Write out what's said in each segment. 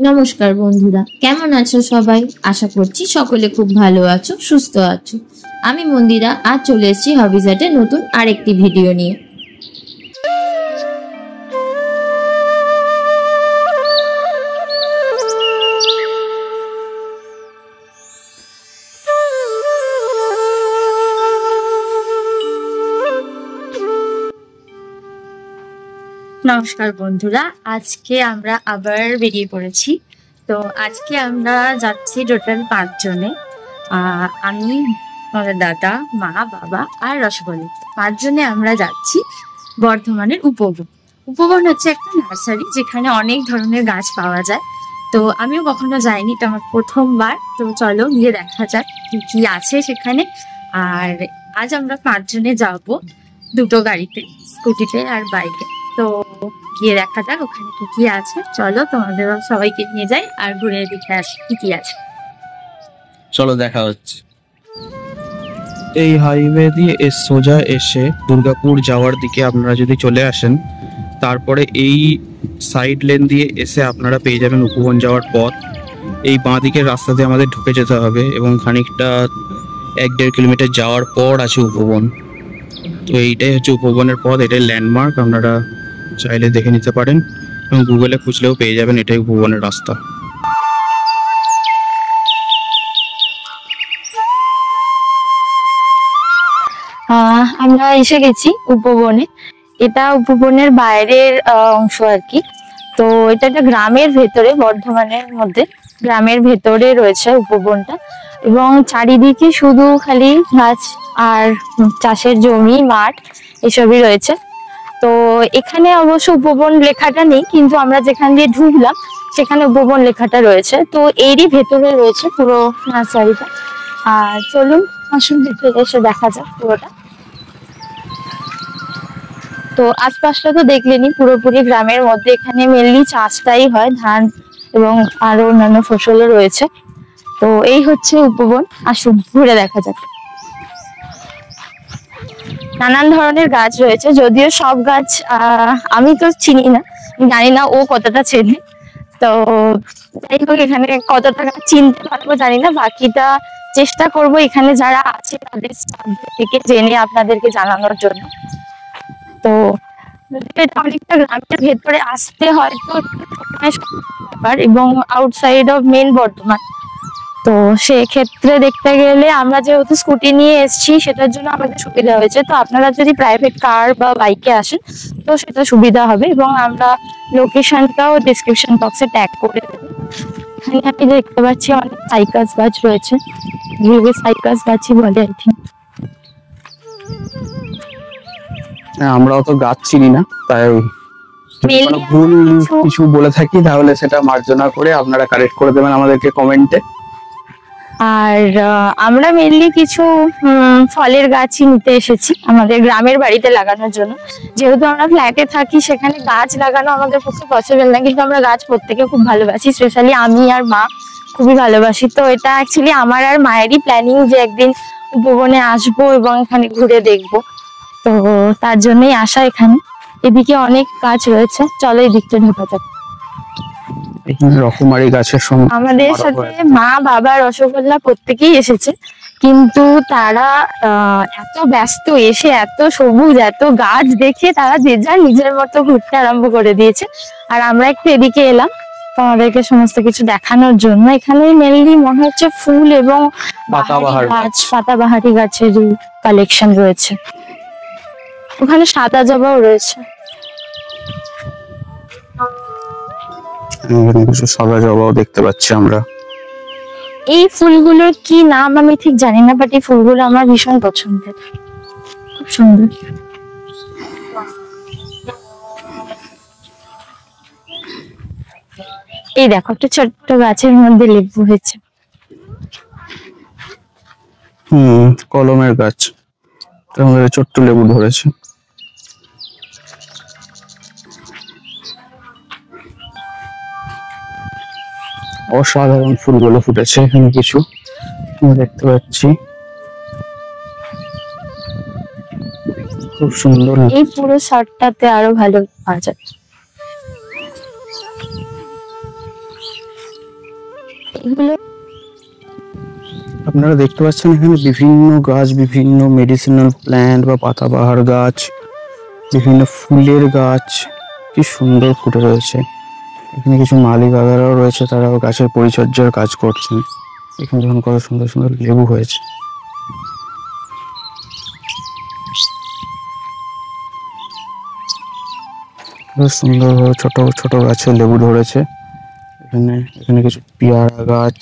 নমস্কার বন্ধুরা, কেমন আছো সবাই? আশা করছি সকলে খুব ভালো আছো, সুস্থ আছো। আমি মন্দিরা, আজ চলে এসেছি হবিজহাটের নতুন আরেকটি ভিডিও নিয়ে। নমস্কার বন্ধুরা, আজকে আমরা আবার বেরিয়ে পড়েছি। তো আজকে আমরা যাচ্ছি টোটাল 5 জনে। আমি, আমার দাদা, মা, বাবা আর রসগোল্লা, 5 জনে আমরা যাচ্ছি বর্ধমানের উপবন। উপবন হচ্ছে একটা নার্সারি যেখানে অনেক ধরনের গাছ পাওয়া যায়। তো আমিও কখনো যাইনি, এটা আমার প্রথমবার। তো চলো গিয়ে দেখা যাক কি কি আছে সেখানে। আর আজ আমরা 5 জনে যাবো, 2টো গাড়িতে, স্কুটিতে আর বাইকে। তো গিয়ে দেখা যাক ওখানে কি কি আছে। চলো তোমাদের সবাইকে নিয়ে যাই আর ঘুরে দেখে আসি কি কি আছে। চলো দেখা হচ্ছে। এই হাইওয়ে দিয়ে সোজা এসে দুর্গাপুর যাওয়ার দিকে আপনারা যদি চলে আসেন, তারপরে এই সাইড লেন দিয়ে এসে আপনারা পেয়ে যাবেন উপবন যাওয়ার পথ। এই বাঁ দিকের রাস্তা দিয়ে আমাদের ঢুকে যেতে হবে এবং খানিকটা 1-1.5 কিলোমিটার যাওয়ার পর আছে উপবন। তো এইটাই হচ্ছে উপবনের পথ, এটাই ল্যান্ডমার্ক। আপনারা চাইলে দেখে নিতে পারেন এবং গুগলে খুঁজলেও পেয়ে যাবেন এটাই উপবনের রাস্তা। আমরা এসে গেছি উপবনে। এটা উপবনের বাইরের অংশ আর কি। তো এটা একটা গ্রামের ভেতরে, বর্ধমানের মধ্যে গ্রামের ভেতরে রয়েছে উপবনটা, এবং চারিদিকে শুধু খালি গাছ আর চাষের জমি, মাঠ এসবই রয়েছে। তো এখানে অবশ্য উপবন লেখাটা নেই, কিন্তু আমরা যেখান দিয়ে ঢুকলাম সেখানে উপবন লেখাটা রয়েছে। তো এরই ভেতরে রয়েছে পুরো নার্সারিটা। আর চলুন আসুন ভেতরে এসে দেখা যাক পুরোটা। তো আশপাশটা তো দেখলেনি, পুরোপুরি গ্রামের মধ্যে। এখানে মেনলি চাষটাই হয়, ধান এবং আরো অন্যান্য ফসলও রয়েছে। তো এই হচ্ছে উপবন, আসুন ঘুরে দেখা যাক। নানান ধরনের গাছ রয়েছে, যদিও সব গাছ আমি তো চিনি না, জানি না ও কতটা চেনে। তো যাই হোক, এখানে কতটা গাছ চিনতে পারবো জানি না, বাকিটা চেষ্টা করব এখানে যারা আছে তাদের থেকে জেনে আপনাদেরকে জানানোর জন্য। তো অনেকটা গ্রামের ভেতরে আসতে হয়তো ব্যাপার, এবং আউটসাইড অফ মেন বর্ধমান। তো সেক্ষেত্রে দেখতে গেলে আমরা যেহেতু স্কুটি নিয়ে এসেছি, সেটার জন্য আমাদের সুবিধা হয়েছে। তো আপনারা যদি প্রাইভেট কার বা বাইকে আসেন তো সেটা সুবিধা হবে, এবং আমরা লোকেশনটাও ডেসক্রিপশন বক্সে ট্যাগ করে দেবো। এখানে আমি দেখতে পাচ্ছি অনেক সাইকাস গাছ রয়েছে, যেগুলো সাইকাস গাছই বলে আই থিঙ্ক। আমরা অত গাছ চিনি না, তাই ভুল কিছু বলে থাকি তাহলে সেটা মার্জনা করে আপনারা কারেক্ট করে দেবেন আমাদেরকে কমেন্টে। আর আমরা মেনলি কিছু ফলের গাছই নিতে এসেছি আমাদের গ্রামের বাড়িতে লাগানোর জন্য। যেহেতু আমরা ফ্ল্যাটে থাকি, সেখানে গাছ লাগানো আমাদের পক্ষে পসিবল না, কিন্তু আমরা গাছ প্রত্যেকে খুব ভালোবাসি, স্পেশালি আমি আর মা খুবই ভালোবাসি। তো এটা অ্যাকচুয়ালি আমার আর মায়েরই প্ল্যানিং যে একদিন উপবনে আসবো এবং এখানে ঘুরে দেখবো। তো তার জন্যই আসা এখানে। এদিকে অনেক গাছ রয়েছে, চলো এই দিকটা ঢোকা যাক। রকমারি গাছের সঙ্গে আমাদের সাথে মা, বাবা, রসগোল্লা প্রত্যেকেই এসেছে, কিন্তু তারা এত ব্যস্ত, এসে এত সবুজ, এত গাছ দেখে তারা যে যার নিজের মতো ঘুরতে আরম্ভ করে দিয়েছে। আর আমরা একটু এদিকে এলাম তোমাদেরকে সমস্ত কিছু দেখানোর জন্য। এখানে মেনলি মনে হচ্ছে ফুল এবং পাতাবাহারি গাছেরই কালেকশন রয়েছে। ওখানে সাদা জবাও রয়েছে, কিছু সাদা জবাও দেখতে পাচ্ছি আমরা। এই ফুলগুলোর কি নাম আমি ঠিক জানি না, বাট এই ফুলগুলো আমার ভীষণ পছন্দের, খুব সুন্দর। এই দেখো, একটা ছোট্ট গাছের মধ্যে লেবু হয়েছে। কলমের গাছ, ছোট্ট লেবু ধরেছে। অসাধারণ ফুলগুলো ফুটেছে এখানে, কিছু দেখতে পাচ্ছি, খুব সুন্দর। এই পুরো শটটাতে আরো ভালো পাওয়া যাবে। এগুলো আপনারা দেখতে পাচ্ছেন এখানে বিভিন্ন গাছ, বিভিন্ন মেডিসিনাল প্ল্যান্ট বা পাতাবাহার গাছ, বিভিন্ন ফুলের গাছ কি সুন্দর ফুটে রয়েছে। এখানে কিছু মালি দাদারাও রয়েছে, তারাও গাছের পরিচর্যার কাজ করছেন। এখানে দেখুন কত সুন্দর সুন্দর লেবু হয়েছে। বেশ সুন্দরভাবে ছোট ছোট গাছে লেবু ধরেছে। এখানে এখানে কিছু পেয়ারা গাছ,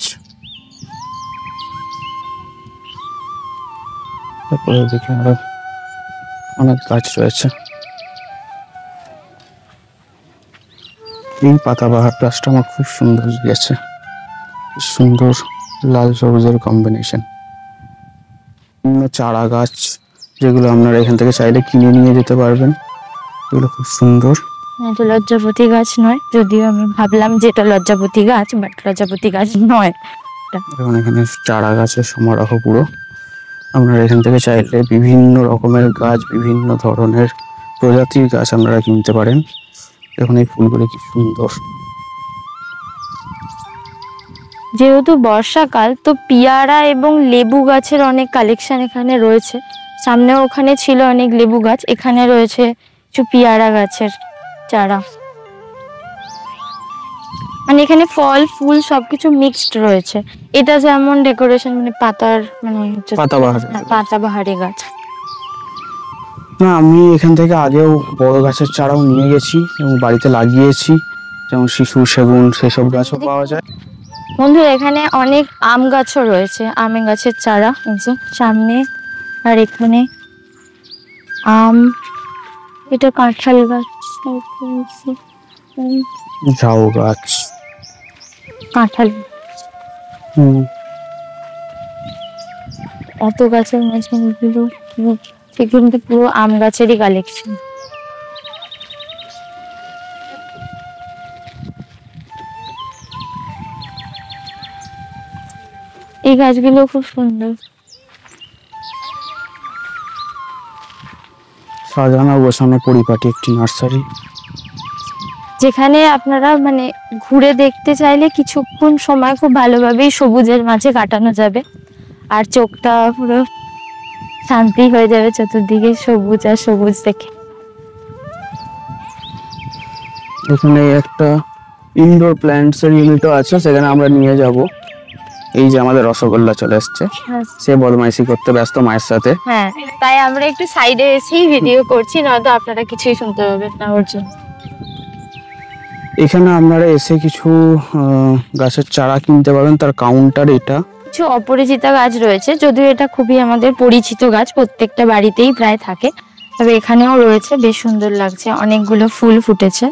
তারপরে দেখি আরো অনেক গাছ রয়েছে। এই পাতাবাহার গাছটা আমার খুব সুন্দর লেগেছে, সুন্দর লাল সবুজের কম্বিনেশন। বিভিন্ন চারা গাছ যেগুলো আপনারা এখান থেকে চাইলে কিনে নিয়ে যেতে পারবেন, এগুলো খুব সুন্দর। এটা লজ্জাপতি গাছ নয়, যদিও আমি ভাবলাম যে এটা লজ্জাপতি গাছ, বাট লজ্জাপতি গাছ নয়। এবং এখানে চারা গাছের সমারোহ পুরো। আপনারা এখান থেকে চাইলে বিভিন্ন রকমের গাছ, বিভিন্ন ধরনের প্রজাতির গাছ আপনারা কিনতে পারেন। এখন এই ফুলগুলো কি সুন্দর। যেহেতু বর্ষাকাল, তো পিয়ারা এবং লেবু গাছের অনেক কালেকশন এখানে রয়েছে। সামনেও ওখানে ছিল অনেক লেবু গাছ, এখানে রয়েছে কিছু পিয়ারা গাছের চারা। মানে এখানে ফল ফুল সবকিছু মিক্সড রয়েছে। এটা যেমন ডেকোরেশন, মানে পাতার মানে পাতাবাহারি গাছ। না, আমি এখান থেকে আগেও বড় গাছের চারাও নিয়ে গেছি এবং বাড়িতে লাগিয়েছি, যেমন শিশু, সেগুন, সেসব গাছও পাওয়া যায়। বন্ধুরা, এখানে অনেক আম গাছও রয়েছে, আমের গাছের চারা এই যে সামনে। আর এখানে আম, এটা কাঁঠাল গাছ, ঝাউ গাছ, কাঁঠাল। এত গাছের মাঝখানে কিন্তু পুরো আম গাছেরই কালেকশন। এই গাছগুলো খুব সুন্দর সাজানো গোছানো পরিপাটি একটি নার্সারি, যেখানে আপনারা মানে ঘুরে দেখতে চাইলে কিছুক্ষণ সময় খুব ভালোভাবেই সবুজের মাঝে কাটানো যাবে, আর চোখটা পুরো শান্তি হয়ে যাবে চতুর্দিকে সবুজ আর সবুজ দেখে। এখানে একটা ইনডোর প্ল্যান্টস এর ইউনিটও আছে, সেখানে আমরা নিয়ে যাব। এই যে আমাদের রসগোল্লা চলে এসছে, সে বদমাইশি করতে ব্যস্ত মায়ের সাথে। হ্যাঁ, তাই আমরা একটু সাইডে এসেই ভিডিও করছি, নয়তো আপনারা কিছুই শুনতে পাবেন না ওর জন্য। এখানে আপনারা এসে কিছু গাছের চারা কিনতে পারবেন, তার কাউন্টার এটা। কিছু অপরিচিতা গাছ রয়েছে, যদিও এটা খুবই আমাদের পরিচিত গাছ, প্রত্যেকটা বাড়িতেই প্রায় থাকে, তবে এখানেও রয়েছে, বেশ সুন্দর লাগছে, অনেকগুলো ফুল ফুটেছে।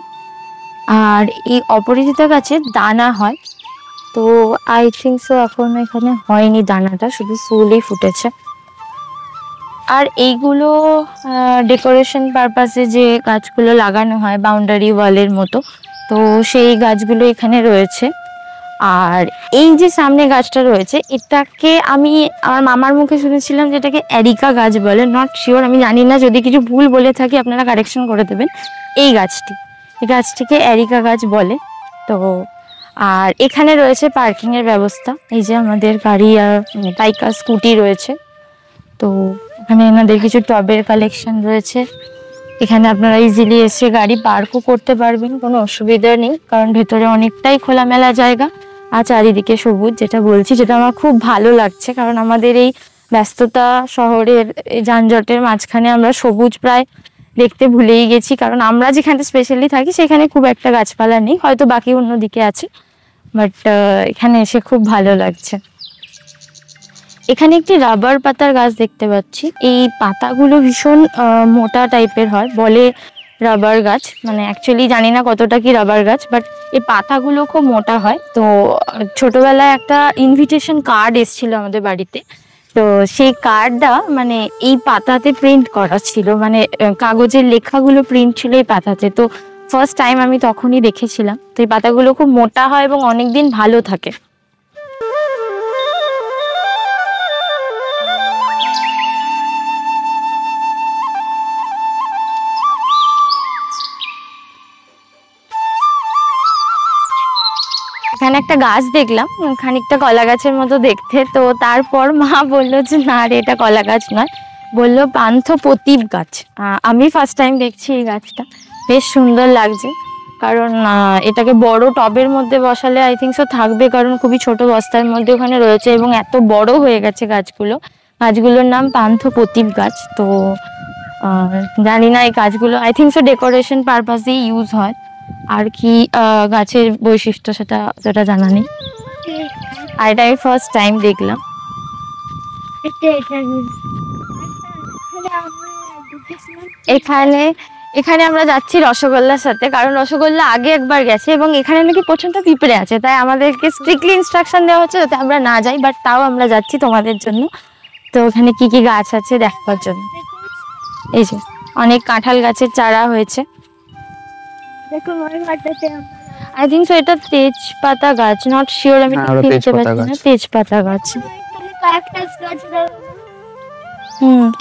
আর এই অপরিচিতা গাছের দানা হয়, তো আই থিঙ্ক সো এখন এখানে হয়নি দানাটা, শুধু ফুলই ফুটেছে। আর এইগুলো ডেকোরেশন পারপাসে যে গাছগুলো লাগানো হয় বাউন্ডারি ওয়ালের মতো, তো সেই গাছগুলো এখানে রয়েছে। আর এই যে সামনে গাছটা রয়েছে, এটাকে আমি আমার মামার মুখে শুনেছিলাম যে এটাকে এরিকা গাছ বলে, নট শিওর, আমি জানি না, যদি কিছু ভুল বলে থাকি আপনারা কারেকশন করে দেবেন। এই গাছটিকে এরিকা গাছ বলে। তো আর এখানে রয়েছে পার্কিং এর ব্যবস্থা, এই যে আমাদের গাড়ি আর বাইক আর স্কুটি রয়েছে। তো এখানে এনাদের কিছু টবের কালেকশন রয়েছে, এখানে আপনারা ইজিলি এসে গাড়ি পার্কও করতে পারবেন, কোনো অসুবিধা নেই, কারণ ভেতরে অনেকটাই খোলামেলা জায়গা আর চারিদিকে সবুজ, যেটা বলছি, যেটা আমার খুব ভালো লাগছে। কারণ আমাদের এই ব্যস্ততা শহরের এই যানজটের মাঝখানে আমরা সবুজ প্রায় দেখতে ভুলেই গেছি, কারণ আমরা যেখানে স্পেশালি থাকি সেখানে খুব একটা গাছপালা নেই, হয়তো বাকি অন্যদিকে আছে, বাট এখানে এসে খুব ভালো লাগছে। এখানে একটি রাবার পাতার গাছ দেখতে পাচ্ছি, এই পাতাগুলো ভীষণ মোটা টাইপের হয়, বলে রাবার গাছ, মানে অ্যাকচুয়ালি জানি না কতটা কি রাবার গাছ, বাট এই পাতাগুলো খুব মোটা হয়। তো ছোটবেলায় একটা ইনভিটেশন কার্ড এসেছিল আমাদের বাড়িতে, তো সেই কার্ডটা মানে এই পাতাতে প্রিন্ট করা ছিল, মানে কাগজের লেখাগুলো প্রিন্ট ছিল এই পাতাতে। তো ফার্স্ট টাইম আমি তখনই দেখেছিলাম। তো এই পাতাগুলো খুব মোটা হয় এবং অনেকদিন ভালো থাকে। এখানে একটা গাছ দেখলাম, খানিকটা কলা গাছের মতো দেখতে। তো তারপর মা বললো যে না রে, এটা কলা গাছ নয়, বললো পান্থ প্রতিপ গাছ। আমি ফার্স্ট টাইম দেখছি এই গাছটা, বেশ সুন্দর লাগছে। কারণ এটাকে বড় টবের মধ্যে বসালে আই থিঙ্ক সো থাকবে, কারণ খুবই ছোট বস্তার মধ্যে ওখানে রয়েছে এবং এত বড় হয়ে গেছে গাছগুলো। গাছগুলোর নাম পান্থ প্রতিপ গাছ। তো জানি না এই গাছগুলো আই থিঙ্ক সো ডেকোরেশন পারপাসেই ইউজ হয়, আর কি গাছের বৈশিষ্ট্য সেটা জানা নেই। আর এটা আমি ফার্স্ট টাইম দেখলাম। এখানে আমরা যাচ্ছি রসগোল্লার সাথে, কারণ রসগোল্লা আগে একবার গেছে এবং এখানে নাকি প্রচন্ড পিঁপড়ে আছে, তাই আমাদেরকে স্ট্রিক্টলি ইনস্ট্রাকশন দেওয়া হচ্ছে যাতে আমরা না যাই, বাট তাও আমরা যাচ্ছি তোমাদের জন্য। তো ওখানে কি কি গাছ আছে দেখবার জন্য। এই যে অনেক কাঁঠাল গাছের চারা হয়েছে। আই থিঙ্ক সো এটা তেজপাতা গাছ, নট শিওর, আমি চিনতে পারছি না। তেজপাতা গাছ,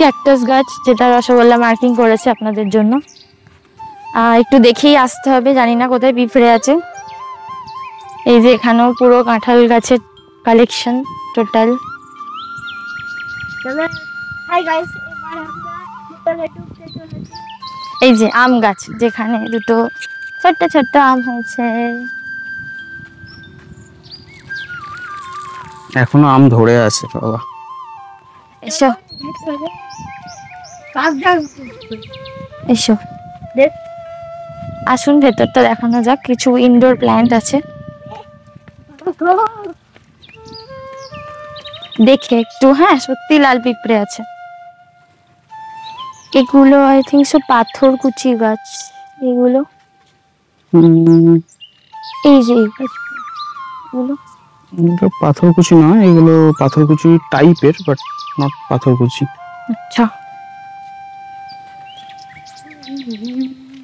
ক্যাকটাস গাছ, যেটা রসগোল্লা মার্কিং করেছে আপনাদের জন্য। একটু দেখেই আসতে হবে, জানি না কোথায় পিঁপড়ে আছে। এই যে এখানেও পুরো কাঁঠাল গাছের কালেকশন টোটাল। এই যে আম গাছ, যেখানে দুটো ছোট্ট ছোট্ট আম হয়েছে। এখনো আম ধরে আছে বাবা। এসো এসো, আসুন ভেতরটা দেখানো যাক। কিছু ইনডোর প্ল্যান্ট আছে, দেখে একটু। হ্যাঁ, সত্যি লাল পিঁপড়ে আছে। এগুলো আই থিঙ্ক সো পাথরকুচি গাছ। এগুলো এই যে এগুলো পাথরকুচি নয়, এগুলো পাথরকুচি টাইপের, বাট নট পাথরকুচি। আচ্ছা,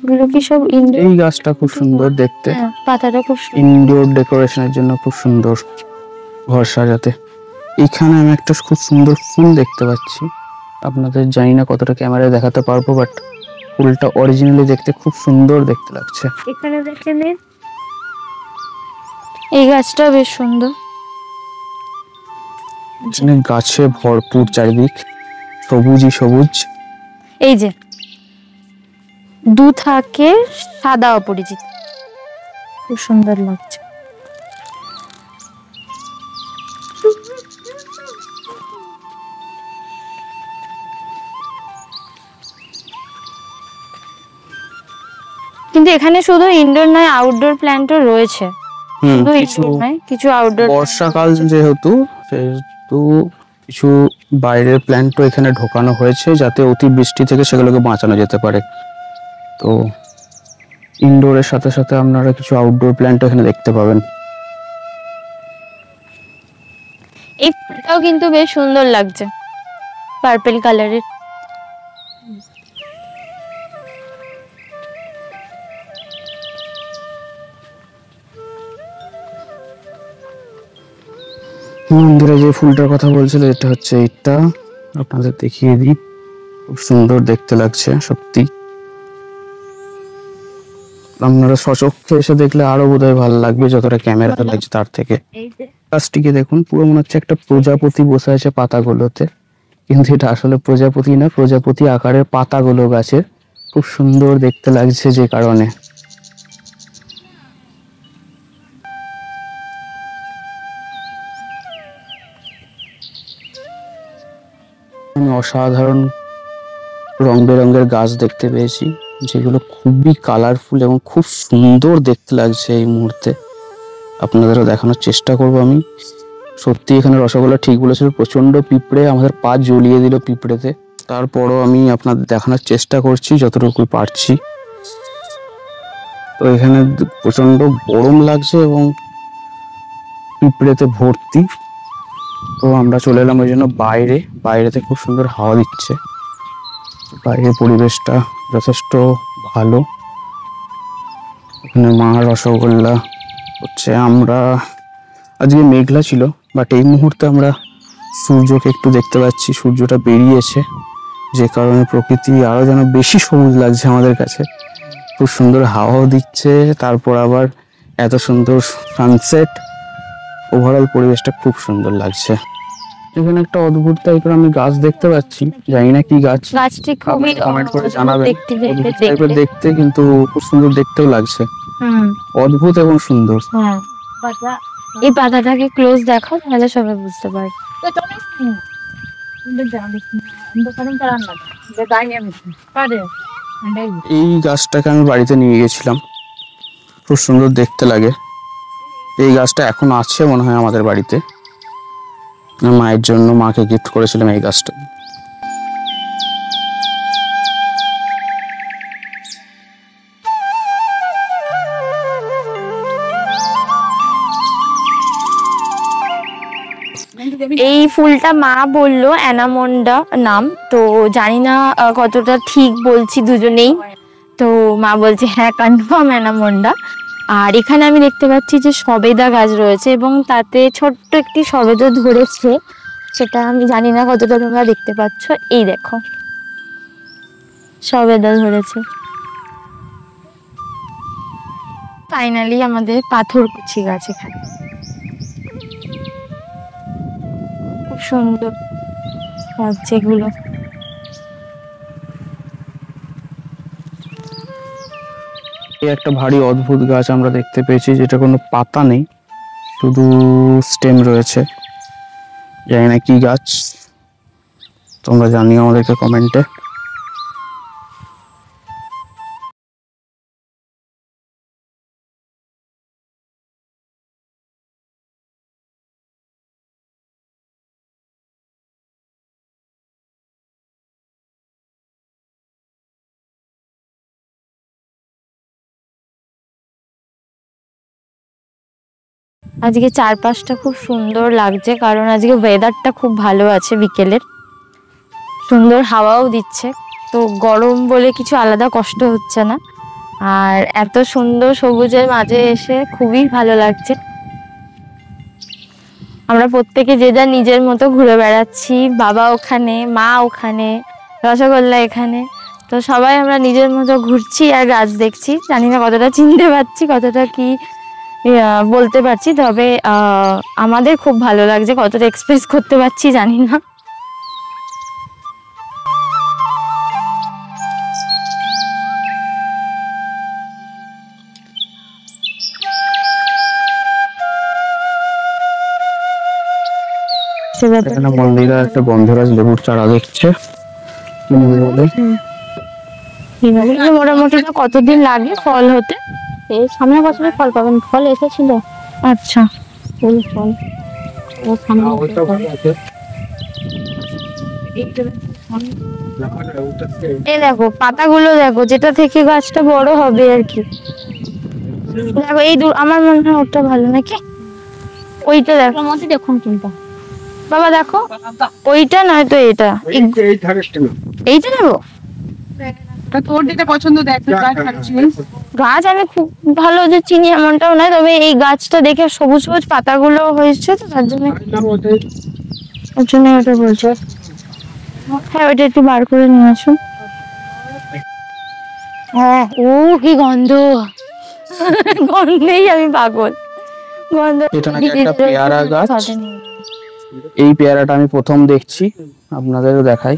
এগুলো কি সব ইনডোর? এই গাছটা খুব সুন্দর দেখতে, পাতাটা খুব ইনডোর ডেকোরেশনের জন্য খুব সুন্দর, ঘর সাজাতে। এখানে আমি একটা খুব সুন্দর ফুল দেখতে পাচ্ছি, আপনাদের জানি না কতটা ক্যামেরায় দেখাতে পারবো, বাট ফুলটা অরিজিনালি দেখতে খুব সুন্দর দেখতে লাগছে। এখানে দেখেন, এই গাছটা বেশ সুন্দর। গাছে ভরপুর, চারিদিক সবুজই সবুজ। এই যে দু থাকে সাদা অপরিচিত, খুব সুন্দর লাগছে। কিন্তু এখানে শুধু ইনডোর নয়, আউটডোর প্ল্যান্টও রয়েছে। কিছু আউটডোর, বর্ষাকাল যেহেতু কিছু বাইরের প্ল্যান্টও এখানে ঢোকানো হয়েছে, যাতে অতি বৃষ্টি থেকে সেগুলোকে বাঁচানো যেতে পারে। তো ইনডোরের সাথে সাথে আপনারা কিছু আউটডোর প্ল্যান্ট এখানে দেখতে পাবেন। এই ফুলটাও কিন্তু বেশ সুন্দর লাগছে, পার্পল কালারের। মন্দিরে যে ফুলটার কথা বলছিল, এটা হচ্ছে এইটা, আপনাদের দেখিয়ে দিই। খুব সুন্দর দেখতে লাগছে সত্যি, আপনারা সচক্ষে এসে দেখলে আরো বোধহয় ভালো লাগবে যতটা ক্যামেরাতে লাগছে তার থেকে। গাছটিকে দেখুন, পুরো মনে হচ্ছে একটা প্রজাপতি বসে আছে পাতাগুলোতে, কিন্তু এটা আসলে প্রজাপতি না, প্রজাপতি আকারের পাতাগুলো গাছের, খুব সুন্দর দেখতে লাগছে যে কারণে। আমি অসাধারণ রং বেরঙের গাছ দেখতে পেয়েছি, যেগুলো খুবই কালারফুল এবং খুব সুন্দর দেখতে লাগছে এই মুহূর্তে। আপনাদেরও দেখানোর চেষ্টা করব আমি। সত্যি এখানে রসগোল্লা ঠিক বলেছিল, প্রচন্ড পিঁপড়ে, আমাদের পা জ্বলিয়ে দিল পিঁপড়েতে। তারপরও আমি আপনাদের দেখানোর চেষ্টা করছি যতটুকু পারছি। তো এখানে প্রচন্ড গরম লাগছে এবং পিঁপড়েতে ভর্তি। তো আমরা চলে এলাম ওই জন্য বাইরেতে খুব সুন্দর হাওয়া দিচ্ছে, বাইরের পরিবেশটা যথেষ্ট ভালো। ওখানে মা রসগোল্লা হচ্ছে। আমরা আজকে মেঘলা ছিল, বাট এই মুহূর্তে আমরা সূর্যকে একটু দেখতে পাচ্ছি, সূর্যটা বেরিয়েছে, যে কারণে প্রকৃতি আরো যেন বেশি সবুজ লাগছে আমাদের কাছে। খুব সুন্দর হাওয়াও দিচ্ছে, তারপর আবার এত সুন্দর সানসেট, ওভারঅল পরিবেশটা খুব সুন্দর লাগছে। এখানে একটা অদ্ভুত টাইপের আমি গাছ দেখতে পাচ্ছি, জানি না কি গাছ, গাছটি খুবই কমেন্ট করে জানাবেন। দেখতে অদ্ভুত টাইপের দেখতে, কিন্তু খুব সুন্দর দেখতেও লাগছে, অদ্ভুত এবং সুন্দর। হ্যাঁ, এই পাতাটাকে ক্লোজ দেখো তাহলে সবাই বুঝতে পারবে। এই গাছটাকে আমি বাড়িতে নিয়ে গেছিলাম, খুব সুন্দর দেখতে লাগে। এই গাছটা এখন আছে মনে হয় আমাদের বাড়িতে, মায়ের জন্য মাকে গিফট করেছিলাম এই গাছটা। এই ফুলটা মা বললো অ্যানামন্ডা নাম, তো জানি না কতটা ঠিক বলছি দুজনেই। তো মা বলছে হ্যাঁ কনফার্ম অ্যানামন্ডা। আর এখানে আমি দেখতে পাচ্ছি যে সবেদা গাছ রয়েছে এবং তাতে ছোট্ট একটি সবেদা ধরেছে, সেটা আমি জানি না কতটা তোমরা দেখতে পাচ্ছ। এই দেখো সবেদা ধরেছে। ফাইনালি আমাদের পাথরকুচি গাছ এখানে, খুব সুন্দর লাগছে এগুলো। একটা ভারী অদ্ভুত গাছ আমরা দেখতে পেয়েছি, যেটা কোনো পাতা নেই, শুধু স্টেম রয়েছে, জানি না কি গাছ, তোমরা জানিও আমাদেরকে কমেন্টে। আজকে চারপাশটা খুব সুন্দর লাগছে, কারণ আজকে ওয়েদারটা খুব ভালো আছে, বিকেলের সুন্দর হাওয়াও দিচ্ছে, তো গরম বলে কিছু আলাদা কষ্ট হচ্ছে না। আর এত সুন্দর সবুজের মাঝে এসে খুবই ভালো লাগছে। আমরা প্রত্যেকে যে যার নিজের মতো ঘুরে বেড়াচ্ছি, বাবা ওখানে, মা ওখানে, রসগোল্লা এখানে, তো সবাই আমরা নিজের মতো ঘুরছি আর গাছ দেখছি। জানি না কতটা চিনতে পারছি, কতটা কি বলতে পারছি, তবে আমাদের খুব ভালো লাগছে, কতটা এক্সপ্রেস করতে পারছি জানি না। এখানে মন্দিরা একটা গন্ধরাজ লেবুর চারা দেখছে, মোটামুটি তো কতদিন লাগে ফল হতে? এই সামনের বছরে ফল পাবেন, ফল এসেছিল। আচ্ছা, ফুল ফল ও সামনে এই দেখো পাতাগুলো দেখো, যেটা থেকে গাছটা বড় হবে আর কি। দেখো এই আমার মনে হয় ওটা ভালো নাকি, ওইটা দেখো মধ্যে দেখুন কোনটা বাবা, দেখো ওইটা নয়তো এটা, এইটা নেবো। তোর যেটা পছন্দ দেখ, গাছ আমি খুব ভালো যে চিনি এমনটাও নয়, তবে এই গাছটা দেখে সবুজ সবুজ পাতাগুলো হয়েছে, তো তার জন্য ওটা বলছো। হ্যাঁ ওইটা একটু বার করে নিয়ে আসুন। হ্যাঁ, ও কি গন্ধ, গন্ধেই আমি পাগল, গন্ধ। এটা নাকি একটা পেয়ারা গাছ। এই পেয়ারাটা আমি প্রথম দেখছি, আপনাদেরও দেখাই।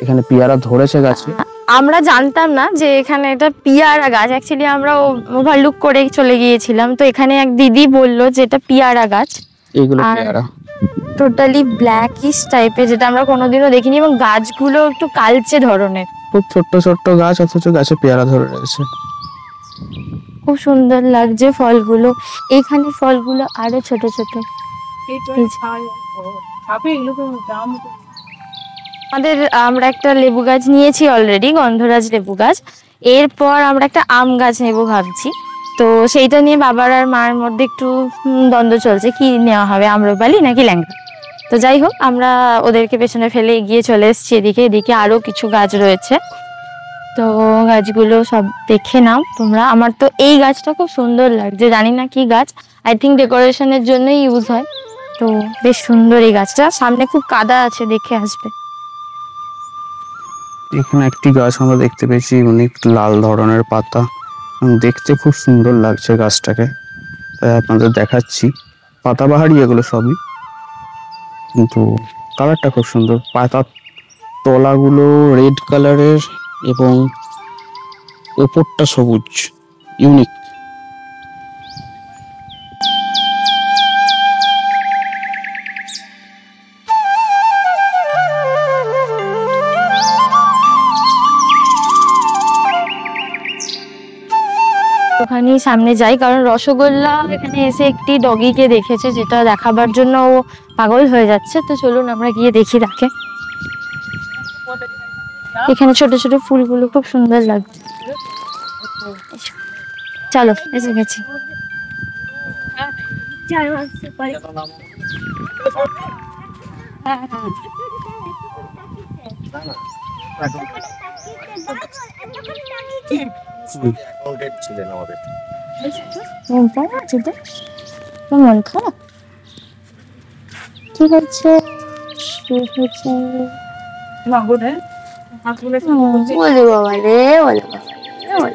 এখানে পেয়ারা ধরেছে গাছে, আমরা জানতাম না যে এখানে এটা পিয়ারা গাছ, অ্যাকচুয়ালি আমরা ওভারলুক করে চলে গিয়েছিলাম, তো এখানে এক দিদি বললো যে এটা পিয়ারা গাছ। এইগুলো পেয়ারা টোটালি ব্ল্যাকিশ টাইপের, যেটা আমরা কোনোদিনও দেখিনি, এবং গাছগুলো একটু কালচে ধরনের, খুব ছোট্ট ছোট্ট গাছ, অথচ গাছে পেয়ারা ধরে রয়েছে, খুব সুন্দর লাগছে ফলগুলো। এইখানে ফলগুলো আরো ছোট ছোট। আমরা একটা লেবু গাছ নিয়েছি অলরেডি, গন্ধরাজ লেবু গাছ। এরপর আমরা একটা আম গাছ নেবো ভাবছি, তো সেইটা নিয়ে বাবার আর মার মধ্যে একটু দ্বন্দ্ব চলছে, কি নেওয়া হবে, আম্রপালি নাকি ল্যাংড়া। তো যাই হোক, আমরা ওদেরকে পেছনে ফেলে এগিয়ে চলে এসেছি এদিকে। এদিকে আরো কিছু গাছ রয়েছে, তো গাছগুলো সব দেখে নাও তোমরা। আমার তো এই গাছটা খুব সুন্দর লাগছে, জানি না কি গাছ, আই থিঙ্ক ডেকোরেশনের জন্যই ইউজ হয়, তো বেশ সুন্দর এই গাছটা। সামনে খুব কাদা আছে, দেখে আসবে। এখানে একটি গাছ আমরা দেখতে পেয়েছি, অনেক লাল ধরনের পাতা, দেখতে খুব সুন্দর লাগছে গাছটাকে, তাই আপনাদের দেখাচ্ছি। পাতাবাহারি এগুলো সবই, কিন্তু কালারটা খুব সুন্দর। পাতার তলাগুলো রেড কালারের এবং ওপরটা সবুজ, ইউনিক। ওখানে সামনে যাই, কারণ রসগোল্লা এখানে এসে একটি ডগিকে দেখেছে, যেটা দেখাবার জন্য ও পাগল হয়ে যাচ্ছে। তো চলুন আমরা গিয়ে দেখি তাকে। এখানে ছোট ছোট ফুলগুলো খুব সুন্দর লাগছে। চলো, এসে গেছি। মন খারাপ কি হচ্ছে? বলে বাবা রে, বলে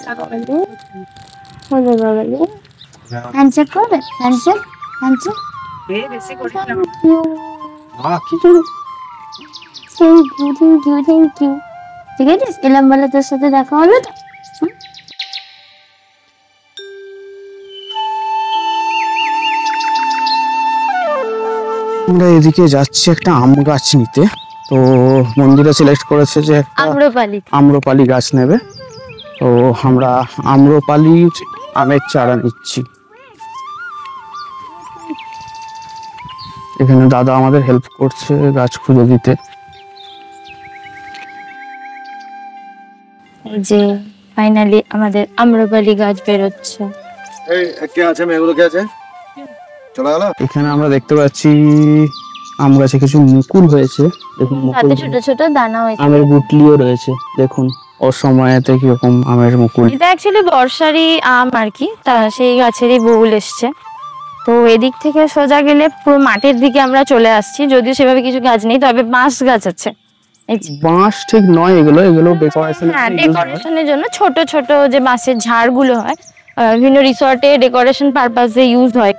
বাবা রে, বলে বাবা রে। হ্যান্ডশেক করবে? Handshake, handshake. Thank you. ঠিক আছে, এলাম বলে তোর সাথে দেখা হলো তো। আমরা এদিকে যাচ্ছি একটা আম গাছ নিতে। তো মন্দিরে সিলেক্ট করেছে যে আম্রপালি গাছ নেবে। তো আমরা আম্রপালির আমের চারা নিচ্ছি। এখানে দাদা আমাদের হেল্প করছে গাছ খুঁজে দিতে। এই যে ফাইনালি আমাদের আম্রপালি গাছ বেরোচ্ছে। এখানে আমরা দেখতে পাচ্ছি আম গাছে কিছু মুকুল হয়েছে। দেখুন, তাতে ছোট ছোট দানা হয়েছে। আমের গুটলিও রয়েছে, দেখুন অসময়েতে কিরকম আমের মুকুল। এটা অ্যাকচুয়ালি বর্ষারই আম আর কি, তা সেই গাছেরই বউল এসছে। তো এদিক থেকে সোজা গেলে পুরো মাঠের দিকে আমরা চলে আসছি। যদিও সেভাবে কিছু গাছ নেই, তবে বাঁশ গাছ আছে। বাঁশ ঠিক নয়, এগুলো ডেকোরেশন। হ্যাঁ, ডেকোরেশনের জন্য ছোট ছোট যে বাঁশের ঝাড়গুলো হয়, বিভিন্ন রিসর্টে ডেকোরেশন পারপাসে ইউজ হয়।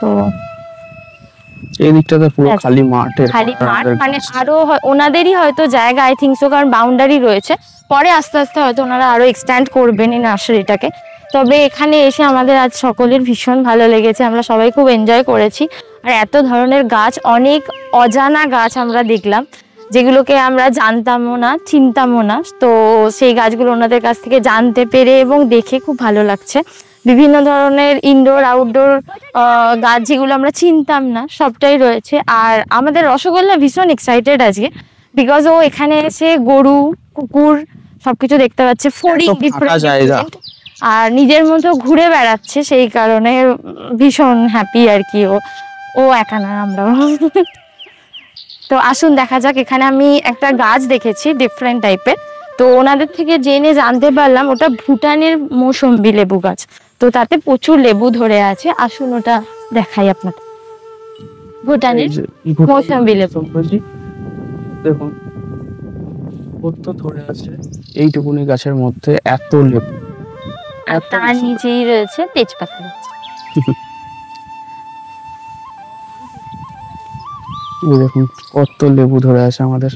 তো এই দিকটাতে পুরো খালি মাঠের, খালি মাঠ, মানে আরো ওনাদেরই হয়তো জায়গা, আই থিঙ্ক সো, কারণ বাউন্ডারি রয়েছে। পরে আস্তে আস্তে হয়তো ওনারা আরো এক্সট্যান্ড করবেন এই নার্সারিটাকে। তবে এখানে এসে আমাদের আজ সকলের ভীষণ ভালো লেগেছে, আমরা সবাই খুব এনজয় করেছি। আর এত ধরনের গাছ, অনেক অজানা গাছ আমরা দেখলাম, যেগুলোকে আমরা জানতামও না, চিনতামও না। তো সেই গাছগুলো ওনাদের কাছ থেকে জানতে পেরে এবং দেখে খুব ভালো লাগছে। বিভিন্ন ধরনের ইনডোর আউটডোর গাছ যেগুলো আমরা চিনতাম না, সবটাই রয়েছে। আর আমাদের রসগোল্লা ভীষণ এক্সাইটেড আজকে, বিকজ ও এখানে এসে গরু, কুকুর সবকিছু দেখতে পাচ্ছে, ফড়িং, আর নিজের মতো ঘুরে বেড়াচ্ছে। সেই কারণে ভীষণ হ্যাপি আর কি। ও একা না, আমরাও। তো আসুন দেখা যাক। এখানে আমি একটা গাছ দেখেছি ডিফারেন্ট টাইপের, তো ওনাদের থেকে জেনে জানতে পারলাম ওটা ভুটানের মৌসম্বি লেবু গাছ। তো তাতে প্রচুর লেবু ধরে আছে। আসুন ওটা দেখাই আপনাদের। ভুটানের মৌসম্বি লেবু দেখুন কত ধরে আছে এইটুকুনি গাছের মধ্যে, এত লেবু। আর তার নিচেই রয়েছে তেজপাতা গাছ। দেখুন কত লেবু ধরে আছে আমাদের।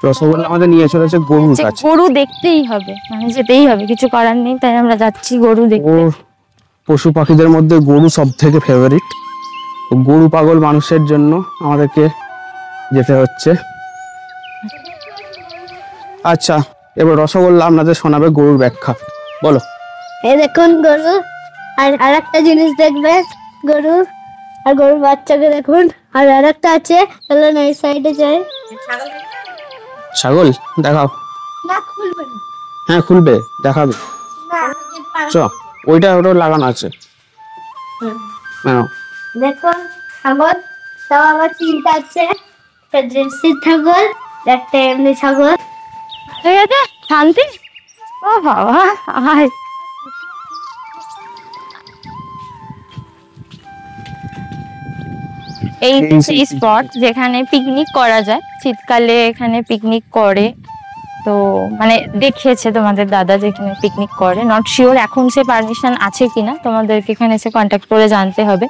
রসগোল্লা আমাদের নিয়ে চলেছে গরুর কাছে। গরু দেখতেই হবে, মানে যেতেই হবে, কিছু করার নেই, তাই আমরা যাচ্ছি গরু দেখতে। পশু পাখিদের মধ্যে গরু সব থেকে ফেভারিট। গরু পাগল মানুষের জন্য আমাদেরকে যেতে হচ্ছে। আচ্ছা, এবার রসগোল্লা আপনাদের শোনাবে গরুর ব্যাখ্যা। বলো। এই দেখুন গরু, আর একটা জিনিস দেখবে গরু, আর গরুর বাচ্চাকে দেখুন। আর একটা আছে, চলো না এই সাইডে যাই। ছাগল দেখাও। না, খুলবে না। হ্যাঁ খুলবে, দেখাবে। চ, ওটা লাগানো আছে। দেখুন ছাগল, তাও আমার তিনটা আছে। একটা জার্সি ছাগল, একটা এমনি ছাগল। ঠিক আছে, শান্তি। ও বাবা, আয়। এই সেই স্পট যেখানে পিকনিক করা যায়, শীতকালে এখানে পিকনিক করে তো মানে দেখিয়েছে তোমাদের দাদা যেখানে পিকনিক করে, নট শিওর এখন সে পারমিশন আছে কিনা, তোমাদেরকে এখানে এসে কন্ট্যাক্ট করে জানতে হবে।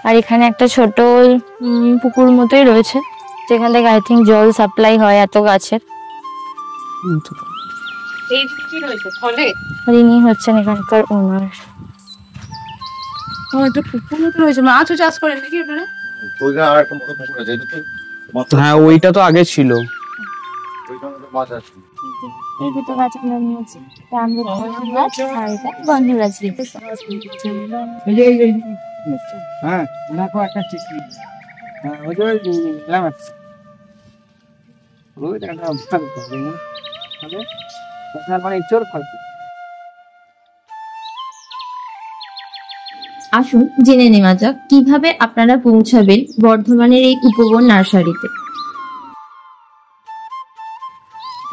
আর এখানে একটা ছোট পুকুর মতোই রয়েছে যেখান থেকে আই থিঙ্ক জল সাপ্লাই হয় এত গাছের। এই কি রয়েছে ফলে আর ইনি হচ্ছেন এখানকার ওনার। ও একটা পুকুর মতো রয়েছে, মাছও চাষ করেন নাকি আপনারা? হ্যাঁ ওইটা তো আগে ছিল। এই দুটো গাছ আমরা নিয়েছি, গাছ আর এটা গন্ধরাজ গাছ। হ্যাঁ দেখো একটা চিঠি, ওই যে মানে চোর ফল। আসুন জেনে নেওয়া যাক কিভাবে আপনারা পৌঁছাবেন বর্ধমানের এই উপবন নার্সারিতে।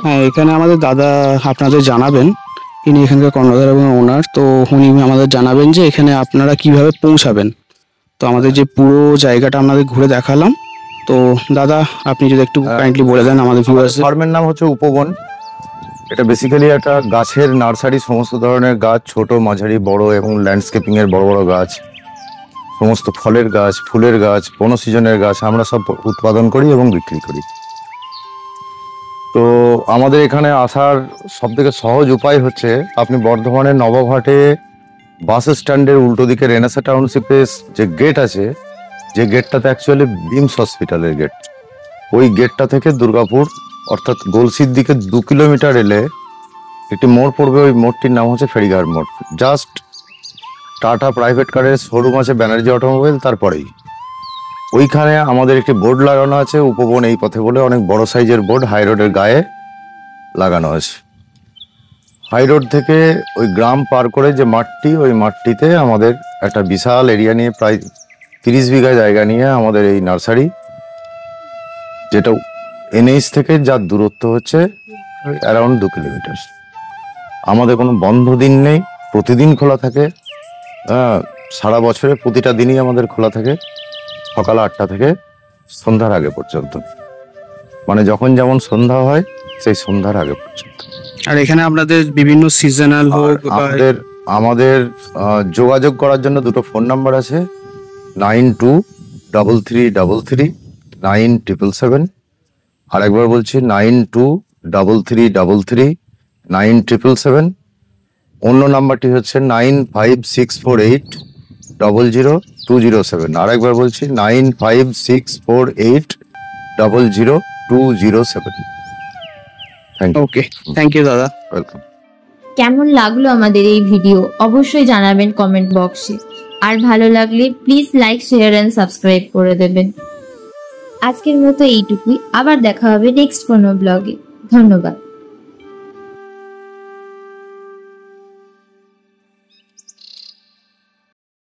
হ্যাঁ এখানে আমাদের দাদা আপনাদের জানাবেন, ইনি এখানকার কর্ণধার এবং ওনার, তো উনি আমাদের জানাবেন যে এখানে আপনারা কিভাবে পৌঁছাবেন। তো আমাদের যে পুরো জায়গাটা আপনাদের ঘুরে দেখালাম, তো দাদা আপনি যদি একটু কাইন্ডলি বলে দেন আমাদের ভিউয়ার্সদের। ফার্মের নাম হচ্ছে উপবন। এটা বেসিক্যালি একটা গাছের নার্সারি, সমস্ত ধরনের গাছ, ছোট মাঝারি বড় এবং ল্যান্ডস্কেপিং এর বড় বড় গাছ, সমস্ত ফলের গাছ, ফুলের গাছ, বনো সিজনের গাছ আমরা সব উৎপাদন করি এবং বিক্রি করি। তো আমাদের এখানে আসার সব থেকে সহজ উপায় হচ্ছে আপনি বর্ধমানের নবাবহাটে বাস স্ট্যান্ডের উল্টো দিকে রেনেসা টাউনশিপে যে গেট আছে, যে গেটটাতে অ্যাকচুয়ালি বিমস হসপিটালের গেট, ওই গেটটা থেকে দুর্গাপুর অর্থাৎ গলসির দিকে 2 কিলোমিটার এলে একটি মোড় পড়বে, ওই মোড়টির নাম হচ্ছে ফেরিঘাট মোড়। জাস্ট টাটা প্রাইভেট কারের শোরুম আছে ব্যানার্জি অটোমোবাইল, তারপরেই ওইখানে আমাদের একটি বোর্ড লাগানো আছে উপবন এই পথে বলে, অনেক বড় সাইজের বোর্ড হাই রোডের গায়ে লাগানো আছে। হাই রোড থেকে ওই গ্রাম পার করে যে মাঠটি, ওই মাঠটিতে আমাদের একটা বিশাল এরিয়া নিয়ে প্রায় 30 বিঘা জায়গা নিয়ে আমাদের এই নার্সারি, যেটা এনএইচ থেকে যার দূরত্ব হচ্ছে অ্যারাউন্ড 2 কিলোমিটার। আমাদের কোনো বন্ধ দিন নেই, প্রতিদিন খোলা থাকে। সারা বছরে প্রতিটা দিনই আমাদের খোলা থাকে, সকাল 8টা থেকে সন্ধ্যার আগে পর্যন্ত, মানে যখন যেমন সন্ধ্যা হয় সেই সন্ধ্যার আগে পর্যন্ত। আর এখানে আপনাদের বিভিন্ন সিজনাল হোক আমাদের যোগাযোগ করার জন্য দুটো ফোন নাম্বার আছে, 9233339777। আর একবার বলছি 9233339777। অন্য নাম্বারটি হচ্ছে 9564800207। আর একবার বলছি 9564800207। ওকে, থ্যাংক ইউ দাদা। ওয়েলকাম। কেমন লাগলো আমাদের এই ভিডিও অবশ্যই জানাবেন কমেন্ট বক্সে। আর ভালো লাগলে please like, share and subscribe করে দেবেন। আজকের মতো এইটুকুই, আবার দেখা হবে নেক্সট কোনো ব্লগে। ধন্যবাদ।